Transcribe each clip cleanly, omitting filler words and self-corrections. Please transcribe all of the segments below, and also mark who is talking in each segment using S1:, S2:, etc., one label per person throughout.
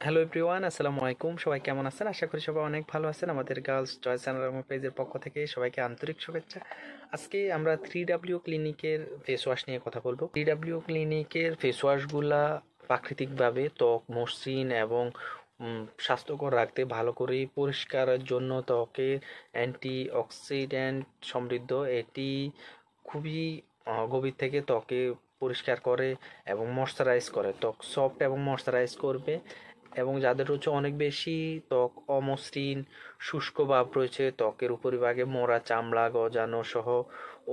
S1: Hello everyone, আসসালামু আলাইকুম। সবাই কেমন আছেন? আশা করি সবাই অনেক ভালো আছেন। আমাদের গার্লস চয়েস চ্যানেল এবং পেজের পক্ষ থেকে সবাইকে আন্তরিক শুভেচ্ছা। আজকে আমরা 3W ক্লিনিকের ফেস ওয়াশ নিয়ে কথা বলবো। 3W ক্লিনিকের ফেস ওয়াশগুলা প্রাকৃতিকভাবে ত্বক মসৃণ এবং স্বাস্থ্যকর রাখতে, ভালো করে পরিষ্কারের জন্য, ত্বকে অ্যান্টি অক্সিডেন্ট সমৃদ্ধ। এটি খুবই গভীর থেকে ত্বকে পরিষ্কার করে এবং ময়শ্চারাইজ করে, ত্বক সফট এবং ময়শ্চারাইজ করবে। এবং যাদের হচ্ছে অনেক বেশি ত্বক অমসৃণ, শুষ্ক ভাব রয়েছে, ত্বকের উপরিভাগে মোড়া চামড়া গজানো সহ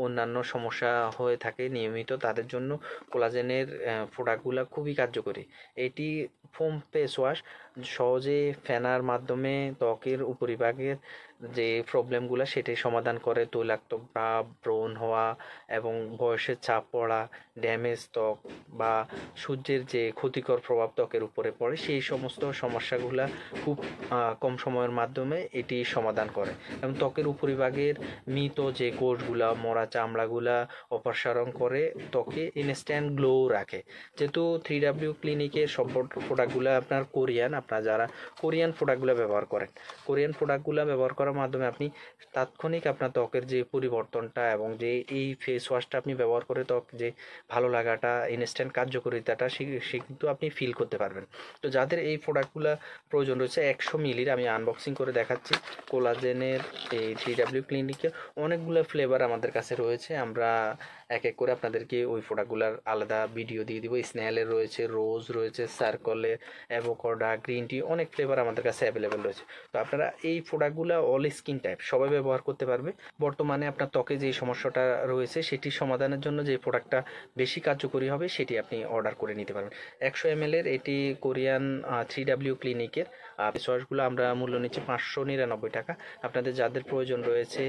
S1: অন্যান্য সমস্যা হয়ে থাকে নিয়মিত, তাদের জন্য কোলাজেনের প্রোডাক্টগুলো খুবই কার্যকরী। এটি ফোম ফেস ওয়াশ সহজে ফেনার মাধ্যমে ত্বকের উপরিভাগের যে প্রবলেমগুলো সেটাই সমাধান করে। তৈলাক্ত ভাব, ব্রণ হওয়া এবং বয়সের চাপ পড়া, ড্যামেজ ত্বক বা সূর্যের যে ক্ষতিকর প্রভাব ত্বকের উপরে পড়ে, সেই সমস্ত সমস্যাগুলা খুব কম সময়ের মাধ্যমে এটি সমাধান করে এবং ত্বকের উপরিভাগের মৃত যে কোষগুলা, মরা চামড়াগুলা অপসারণ করে ত্বকে ইনস্ট্যান্ট গ্লো রাখে। যেহেতু 3W ক্লিনিকের সব প্রোডাক্টগুলো আপনার কোরিয়ান, আপনারা যারা কোরিয়ান প্রোডাক্টগুলো ব্যবহার করেন, কোরিয়ান প্রোডাক্টগুলো ব্যবহার করার মাধ্যমে আপনি তাৎক্ষণিক আপনার ত্বকের যে পরিবর্তনটা এবং যে এই ফেস ওয়াশটা আপনি ব্যবহার করে ত্বক যে ভালো লাগাটা, ইনস্ট্যান্ট কার্যকারিতাটা সে কিন্তু আপনি ফিল করতে পারবেন। তো যাদের এই প্রোডাক্টগুলো প্রয়োজন রয়েছে, 100 মিলির আমি আনবক্সিং করে দেখাচ্ছি। কোলাজেনের এই 3W ক্লিনিকে অনেকগুলো ফ্লেভার আমাদের কাছে রয়েছে। আমরা এক এক করে আপনাদেরকে ওই প্রোডাক্টগুলোর আলাদা ভিডিও দিয়ে দিব। স্নেলের রয়েছে, রোজ রয়েছে, সার্কলের, অ্যাভোকাডো, গ্রিন টি, অনেক ফ্লেভার আমাদের কাছে অ্যাভেলেবেল রয়েছে। তো আপনারা এই প্রোডাক্টগুলো অল স্কিন টাইপ সবাই ব্যবহার করতে পারবে। বর্তমানে আপনার ত্বকে যে সমস্যাটা রয়েছে সেটি সমাধানের জন্য যে প্রোডাক্টটা বেশি কার্যকরী হবে সেটি আপনি অর্ডার করে নিতে পারবেন। 100 ml এটি কোরিয়ান 3W ক্লিনিকের ফেস ওয়াশগুলো আমরা মূল্য নিচ্ছি 599 টাকা। আপনাদের যাদের প্রয়োজন রয়েছে,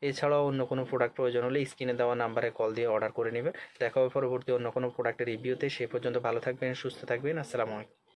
S1: এছাড়াও অন্য কোনো প্রোডাক্ট প্রয়োজন হলে স্ক্রিনে দেওয়া নাম্বারে কল দিয়ে অর্ডার করে নেবেন। দেখা হবে পরবর্তী অন্য কোনো প্রোডাক্টের রিভিউতে। সে পর্যন্ত ভালো থাকবেন, সুস্থ থাকবেন। আসসালামু আলাইকুম।